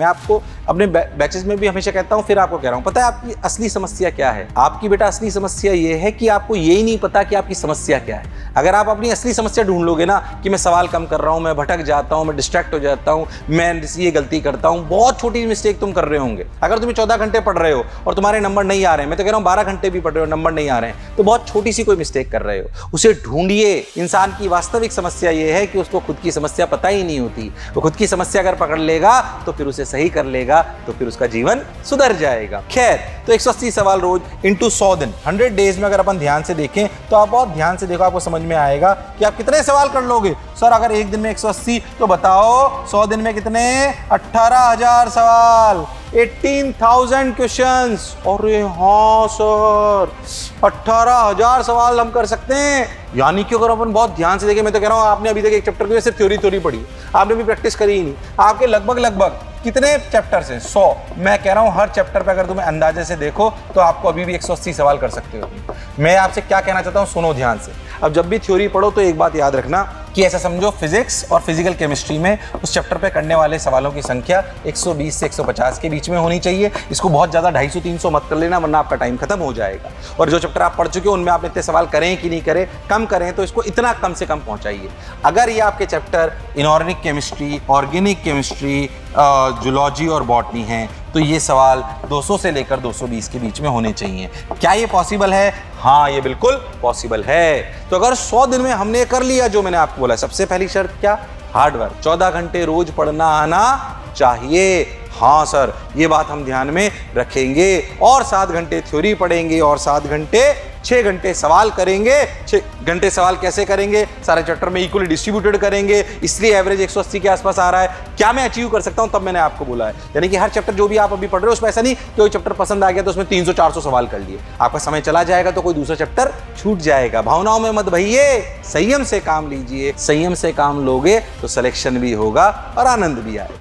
मैं आपको अपने बैचेस में भी हमेशा कहता हूँ, फिर आपको कह रहा हूँ, पता है आपकी असली समस्या क्या है? आपकी बेटा असली समस्या ये है कि आपको यही नहीं पता कि आपकी समस्या क्या है। अगर आप अपनी असली समस्या ढूंढ लोगे ना कि मैं सवाल कम कर रहा हूँ, मैं भटक जाता हूँ, मैं डिस्ट्रैक्ट हो जाता हूँ, मैं ये गलती करता हूँ, बहुत छोटी मिस्टेक तुम कर रहे होंगे। अगर तुम्हें 14 घंटे पढ़ रहे हो और तुम्हारे नंबर नहीं आ रहे हैं, मैं तो कह रहा हूँ 12 घंटे भी पढ़ रहे हो, नंबर नहीं आ रहे हैं, तो बहुत छोटी सी कोई मिस्टेक कर रहे हो। उसे ढूंढिए। इंसान की वास्तविक समस्या ये है कि उसको खुद की समस्या पता ही नहीं होती। वो खुद की समस्या अगर पकड़ लेगा तो फिर उसे सही कर लेगा, तो फिर उसका जीवन सुधर जाएगा। खैर, तो 180 सवाल रोज इंटू 100 दिन, 100 डेज में अगर अपन ध्यान से देखें तो आप बहुत ध्यान से देखो, आपको समझ में आएगा कि आप कितने सवाल कर लोगे। सर अगर एक दिन में 180 तो बताओ 100 दिन में कितने? 18,000 सवाल, 18,000 क्वेश्चंस। अरे हाँ सर, 18,000 सवाल हम कर सकते हैं। यानी कि अगर अपन बहुत ध्यान से देखें, मैं तो कह रहा हूं आपने अभी तक एक चैप्टर की सिर्फ थ्योरी पढ़ी, आपने भी प्रैक्टिस करी ही नहीं। आपके लगभग कितने चैप्टर्स हैं? 100। मैं कह रहा हूं हर चैप्टर पे अगर तुम्हें अंदाजे से देखो तो आपको अभी भी 180 सवाल कर सकते हो। मैं आपसे क्या कहना चाहता हूं, सुनो ध्यान से। अब जब भी थ्योरी पढ़ो तो एक बात याद रखना कि ऐसा समझो फिजिक्स और फिजिकल केमिस्ट्री में उस चैप्टर पे करने वाले सवालों की संख्या 120 से 150 के बीच में होनी चाहिए। इसको बहुत ज़्यादा 250-300 मत कर लेना, वरना आपका टाइम खत्म हो जाएगा। और जो चैप्टर आप पढ़ चुके हो उनमें आप इतने सवाल करें कि नहीं करें, कम करें, तो इसको इतना कम से कम पहुंचाइए। अगर ये आपके chapter inorganic chemistry, organic chemistry, zoology और बॉटनी हैं, तो ये सवाल 200 से लेकर 220 के बीच में होने चाहिए। क्या ये पॉसिबल है? हाँ, ये बिल्कुल पॉसिबल है। तो अगर 100 दिन में हमने कर लिया जो मैंने आपको बोला, सबसे पहली शर्त क्या? हार्डवर्क। 14 घंटे रोज पढ़ना आना चाहिए। हाँ सर, ये बात हम ध्यान में रखेंगे। और 7 घंटे थ्योरी पढ़ेंगे और 6 घंटे सवाल करेंगे। 6 घंटे सवाल कैसे करेंगे? सारे चैप्टर में इक्वली डिस्ट्रीब्यूटेड करेंगे, इसलिए एवरेज 180 के आसपास आ रहा है। क्या मैं अचीव कर सकता हूं? तब मैंने आपको बोला है। यानी कि हर चैप्टर जो भी आप अभी पढ़ रहे हो उसमें ऐसा नहीं कि कोई चैप्टर पसंद आ गया तो उसमें 300-400 सवाल कर लिए, आपका समय चला जाएगा तो कोई दूसरा चैप्टर छूट जाएगा। भावनाओं में मत भइए, संयम से काम लीजिए। संयम से काम लोगे तो सिलेक्शन भी होगा और आनंद भी आएगा।